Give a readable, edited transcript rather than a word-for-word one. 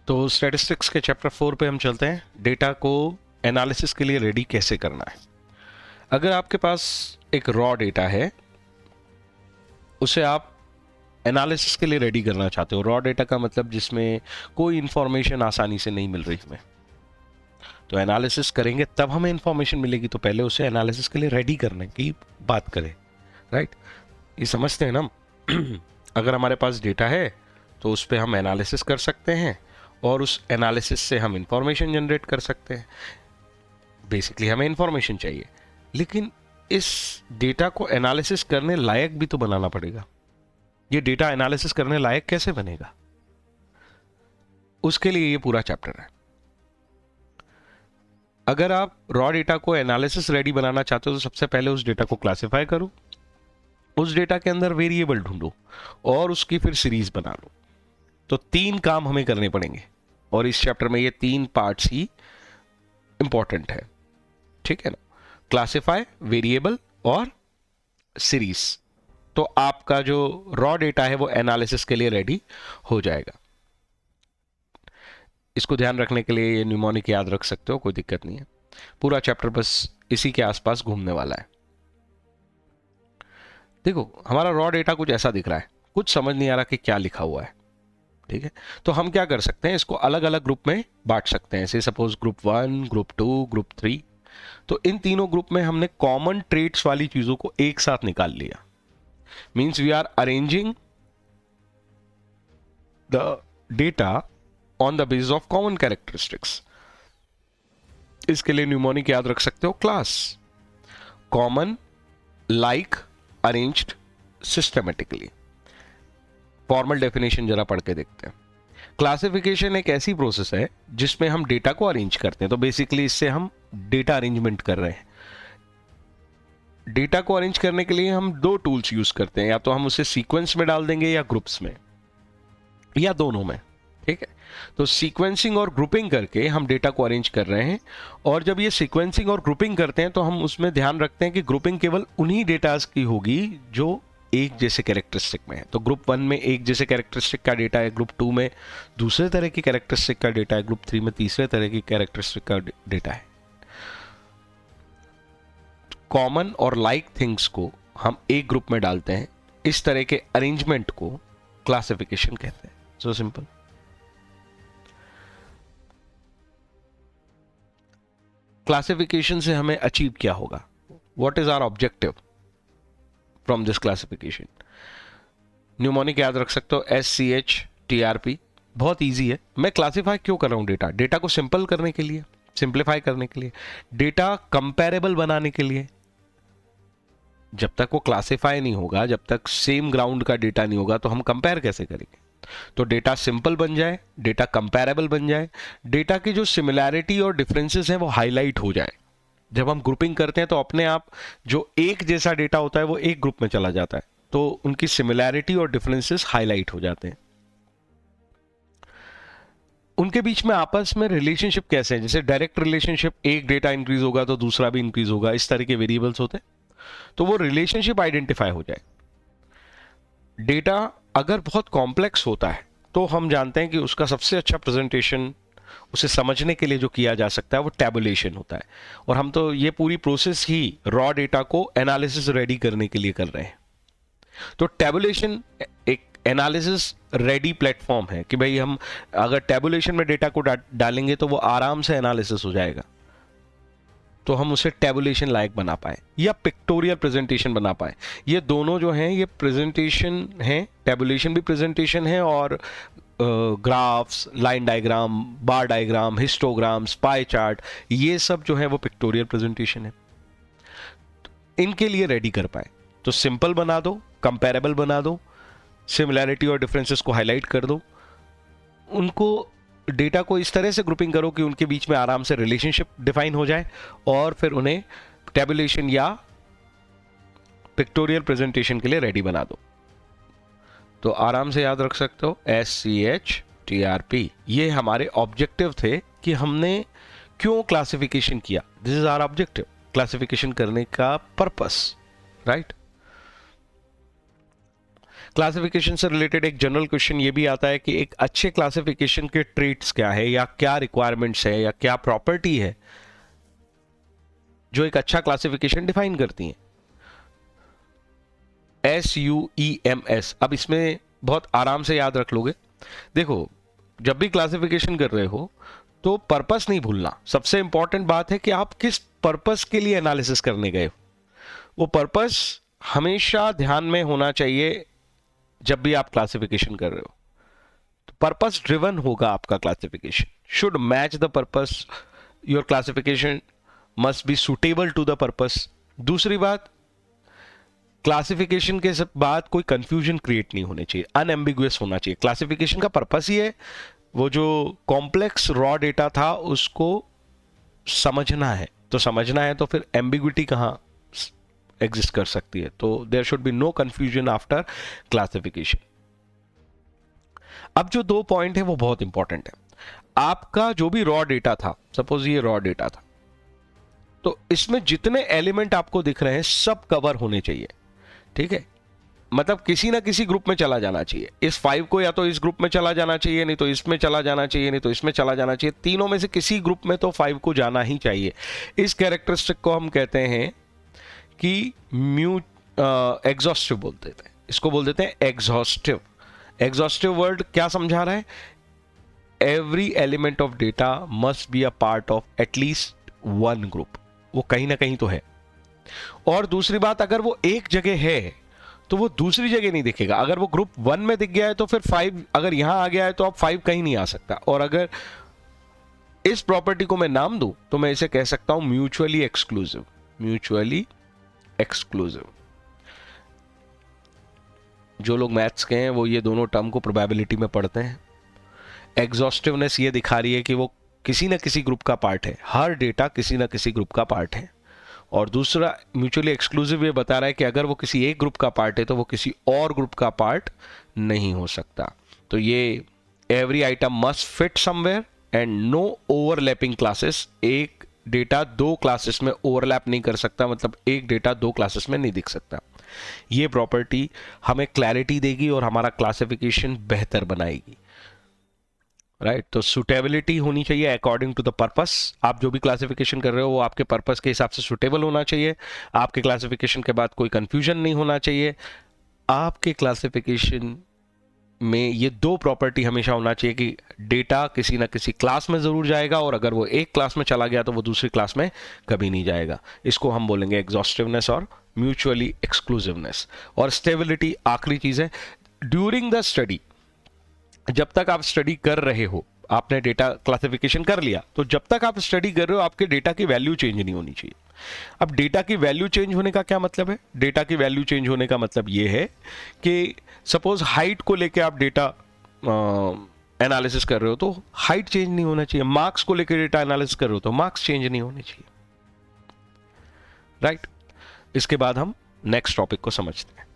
तो स्टैटिस्टिक्स के चैप्टर 4 पे हम चलते हैं। डेटा को एनालिसिस के लिए रेडी कैसे करना है। अगर आपके पास एक रॉ डेटा है, उसे आप एनालिसिस के लिए रेडी करना चाहते हो। रॉ डेटा का मतलब जिसमें कोई इंफॉर्मेशन आसानी से नहीं मिल रही हमें, तो एनालिसिस करेंगे तब हमें इंफॉर्मेशन मिलेगी। तो पहले उसे एनालिसिस के लिए रेडी करने की बात करें, राइट। ये समझते हैं ना हम। अगर हमारे पास डेटा है तो उस पर हम एनालिसिस कर सकते हैं और उस एनालिसिस से हम इंफॉर्मेशन जनरेट कर सकते हैं। बेसिकली हमें इंफॉर्मेशन चाहिए, लेकिन इस डेटा को एनालिसिस करने लायक भी तो बनाना पड़ेगा। ये डेटा एनालिसिस करने लायक कैसे बनेगा, उसके लिए ये पूरा चैप्टर है। अगर आप रॉ डेटा को एनालिसिस रेडी बनाना चाहते हो तो सबसे पहले उस डेटा को क्लासिफाई करो, उस डेटा के अंदर वेरिएबल ढूंढो और उसकी फिर सीरीज बना लो। तो 3 काम हमें करने पड़ेंगे और इस चैप्टर में ये 3 पार्ट्स ही इंपॉर्टेंट है, ठीक है ना। क्लासिफाई, वेरिएबल और सीरीज। तो आपका जो रॉ डेटा है वो एनालिसिस के लिए रेडी हो जाएगा। इसको ध्यान रखने के लिए ये न्यूमोनिक याद रख सकते हो, कोई दिक्कत नहीं है। पूरा चैप्टर बस इसी के आसपास घूमने वाला है। देखो, हमारा रॉ डेटा कुछ ऐसा दिख रहा है, कुछ समझ नहीं आ रहा कि क्या लिखा हुआ है, ठीक है। तो हम क्या कर सकते हैं, इसको अलग अलग ग्रुप में बांट सकते हैं। से सपोज ग्रुप 1, ग्रुप 2, ग्रुप 3। तो इन तीनों ग्रुप में हमने कॉमन ट्रेट्स वाली चीजों को एक साथ निकाल लिया। Means we are arranging the data on the basis of common characteristics. इसके लिए न्यूमोनिक याद रख सकते हो, class, common, like, arranged, systematically. Formal definition जरा पढ़ के देखते हैं। क्लासिफिकेशन एक ऐसी प्रोसेस है जिसमें हम डेटा को अरेंज करते हैं। तो बेसिकली इससे हम डेटा अरेंजमेंट कर रहे हैं। डेटा को अरेंज करने के लिए हम 2 टूल्स यूज करते हैं, या तो हम उसे सीक्वेंस में डाल देंगे या ग्रुप्स में, या दोनों में, ठीक है। तो सीक्वेंसिंग और ग्रुपिंग करके हम डेटा को अरेंज कर रहे हैं। और जब ये सीक्वेंसिंग और ग्रुपिंग करते हैं तो हम उसमें ध्यान रखते हैं कि ग्रुपिंग केवल उन्हीं डेटास की होगी जो एक जैसे कैरेक्टरिस्टिक में है। तो ग्रुप 1 में एक जैसे कैरेक्टरिस्टिक का डेटा है, ग्रुप 2 में दूसरे तरह की कैरेक्टरिस्टिक का डेटा है, ग्रुप 3 में तीसरे तरह की कैरेक्टरिस्टिक का डेटा है। कॉमन और लाइक थिंग्स को हम एक ग्रुप में डालते हैं। इस तरह के अरेंजमेंट को क्लासिफिकेशन कहते हैं। So simple. क्लासिफिकेशन से हमें अचीव क्या होगा, what is our objective from this classification. Mnemonic याद रख सकते हो, SCHTRP। बहुत इजी है। मैं क्लासिफाई क्यों कर रहा हूं डेटा? डेटा को सिंपल करने के लिए, सिंप्लीफाई करने के लिए, डेटा कंपेरेबल बनाने के लिए। जब तक वो क्लासिफाई नहीं होगा, जब तक सेम ग्राउंड का डेटा नहीं होगा, तो हम कंपेयर कैसे करेंगे। तो डेटा सिंपल बन जाए, डेटा कंपेरेबल बन जाए, डेटा की जो सिमिलैरिटी और डिफरेंसेस हैं वो हाईलाइट हो जाए। जब हम ग्रुपिंग करते हैं तो अपने आप जो एक जैसा डेटा होता है वो एक ग्रुप में चला जाता है, तो उनकी सिमिलैरिटी और डिफरेंसेस हाईलाइट हो जाते हैं। उनके बीच में आपस में रिलेशनशिप कैसे है, जैसे डायरेक्ट रिलेशनशिप, एक डेटा इंक्रीज होगा तो दूसरा भी इंक्रीज होगा, इस तरह के वेरिएबल्स होते हैं। तो वो रिलेशनशिप आइडेंटिफाई हो जाए। डेटा अगर बहुत कॉम्प्लेक्स होता है तो हम जानते हैं कि उसका सबसे अच्छा प्रेजेंटेशन उसे समझने के लिए जो किया जा सकता है वो टैबुलेशन होता है। और हम तो ये पूरी प्रोसेस ही रॉ डेटा को एनालिसिस रेडी करने के लिए कर रहे हैं। तो टैबुलेशन एक एनालिसिस रेडी प्लेटफॉर्म है कि भाई हम अगर टैबुलेशन में डेटा को डालेंगे तो वो आराम से एनालिसिस हो जाएगा। तो हम उसे टैबुलेशन लायक बना पाए या पिक्टोरियल प्रेजेंटेशन बना पाए। ये दोनों जो हैं ये प्रेजेंटेशन है, टैबुलेशन भी प्रेजेंटेशन है, और ग्राफ्स, लाइन डायग्राम, बार डायग्राम, हिस्टोग्राम्स, पाई चार्ट, ये सब जो है वो पिक्टोरियल प्रेजेंटेशन है। इनके लिए रेडी कर पाए तो सिंपल बना दो, कंपेरेबल बना दो, सिमिलैरिटी और डिफरेंसेस को हाईलाइट कर दो, उनको डेटा को इस तरह से ग्रुपिंग करो कि उनके बीच में आराम से रिलेशनशिप डिफाइन हो जाए, और फिर उन्हें टैबुलेशन या पिक्टोरियल प्रेजेंटेशन के लिए रेडी बना दो। तो आराम से याद रख सकते हो, SCHTRP। ये हमारे ऑब्जेक्टिव थे कि हमने क्यों क्लासिफिकेशन किया। This is our objective, classification करने का पर्पस, राइट। क्लासिफिकेशन से रिलेटेड एक जनरल क्वेश्चन ये भी आता है कि एक अच्छे क्लासिफिकेशन के ट्रेट्स क्या है, या क्या रिक्वायरमेंट्स है, या क्या प्रॉपर्टी है जो एक अच्छा क्लासिफिकेशन डिफाइन करती है। SUEMS, अब इसमें बहुत आराम से याद रख लोगे। देखो, जब भी क्लासिफिकेशन कर रहे हो तो पर्पस नहीं भूलना। सबसे इंपॉर्टेंट बात है कि आप किस पर्पस के लिए एनालिसिस करने गए हो, वो पर्पस हमेशा ध्यान में होना चाहिए जब भी आप क्लासिफिकेशन कर रहे हो। तो पर्पस ड्रिवन होगा आपका classification, should match the purpose, your classification must be suitable to the purpose. दूसरी बात, क्लासिफिकेशन के बाद कोई कंफ्यूजन क्रिएट नहीं होने चाहिए, अनएम्बिगुअस होना चाहिए। क्लासिफिकेशन का पर्पस ही है वो जो कॉम्प्लेक्स रॉ डेटा था उसको समझना है, तो समझना है तो फिर एम्बिग्विटी कहां एग्जिस्ट कर सकती है। तो there should be no confusion after classification. अब जो 2 पॉइंट है वो बहुत इंपॉर्टेंट है। आपका जो भी रॉ डेटा था, सपोज ये रॉ डेटा था, तो इसमें जितने एलिमेंट आपको दिख रहे हैं सब कवर होने चाहिए, ठीक है। मतलब किसी ना किसी ग्रुप में चला जाना चाहिए। इस 5 को या तो इस ग्रुप में चला जाना चाहिए, नहीं तो इसमें चला जाना चाहिए, नहीं तो इसमें चला जाना चाहिए। तीनों में से किसी ग्रुप में तो 5 को जाना ही चाहिए। इस कैरेक्टरिस्टिक को हम कहते हैं कि एग्जॉस्टिव बोलते हैं, इसको बोल देते हैं एग्जॉस्टिव। एग्जॉस्टिव वर्ड क्या समझा रहा है? Every element of data must be a part of at least one group, वो कहीं ना कहीं तो है। और दूसरी बात, अगर वो एक जगह है तो वो दूसरी जगह नहीं दिखेगा। अगर वो ग्रुप 1 में दिख गया है तो फिर 5 अगर यहां आ गया है तो अब 5 कहीं नहीं आ सकता। और अगर इस प्रॉपर्टी को मैं नाम दूं तो मैं इसे कह सकता हूं म्यूचुअली एक्सक्लूसिव। Mutually exclusive. जो लोग मैथ्स के हैं वो ये दोनों टर्म को प्रोबेबिलिटी में पढ़ते हैं। एग्जॉस्टिवनेस ये दिखा रही है कि वो किसी ना किसी ग्रुप का पार्ट है, हर डेटा किसी ना किसी ग्रुप का पार्ट है। और दूसरा म्यूचुअली एक्सक्लूसिव ये बता रहा है कि अगर वो किसी एक ग्रुप का पार्ट है तो वो किसी और ग्रुप का पार्ट नहीं हो सकता। तो ये every item must fit somewhere and no overlapping classes. एक डेटा 2 क्लासेस में ओवरलैप नहीं कर सकता, मतलब एक डेटा 2 क्लासेस में नहीं दिख सकता। ये प्रॉपर्टी हमें क्लैरिटी देगी और हमारा क्लासिफिकेशन बेहतर बनाएगी, राइट। तो सुटेबिलिटी होनी चाहिए अकॉर्डिंग टू द पर्पस। आप जो भी क्लासिफिकेशन कर रहे हो वो आपके पर्पस के हिसाब से सुटेबल होना चाहिए। आपके क्लासिफिकेशन के बाद कोई कंफ्यूजन नहीं होना चाहिए। आपके क्लासिफिकेशन में ये 2 प्रॉपर्टी हमेशा होना चाहिए कि डेटा किसी ना किसी क्लास में जरूर जाएगा, और अगर वो एक क्लास में चला गया तो वो दूसरी क्लास में कभी नहीं जाएगा। इसको हम बोलेंगे एग्जॉस्टिवनेस और म्यूचुअली एक्सक्लूसिवनेस। और स्टेबिलिटी आखिरी चीज है। ड्यूरिंग द स्टडी, जब तक आप स्टडी कर रहे हो, आपने डेटा क्लासिफिकेशन कर लिया, तो जब तक आप स्टडी कर रहे हो आपके डेटा की वैल्यू चेंज नहीं होनी चाहिए। अब डेटा की वैल्यू चेंज होने का क्या मतलब है? डेटा की वैल्यू चेंज होने का मतलब यह है कि सपोज हाइट को लेके आप डेटा एनालिसिस कर रहे हो तो हाइट चेंज नहीं होना चाहिए। मार्क्स को लेकर डेटा एनालिसिस कर रहे हो तो मार्क्स चेंज नहीं होने चाहिए, राइट। इसके बाद हम नेक्स्ट टॉपिक को समझते हैं।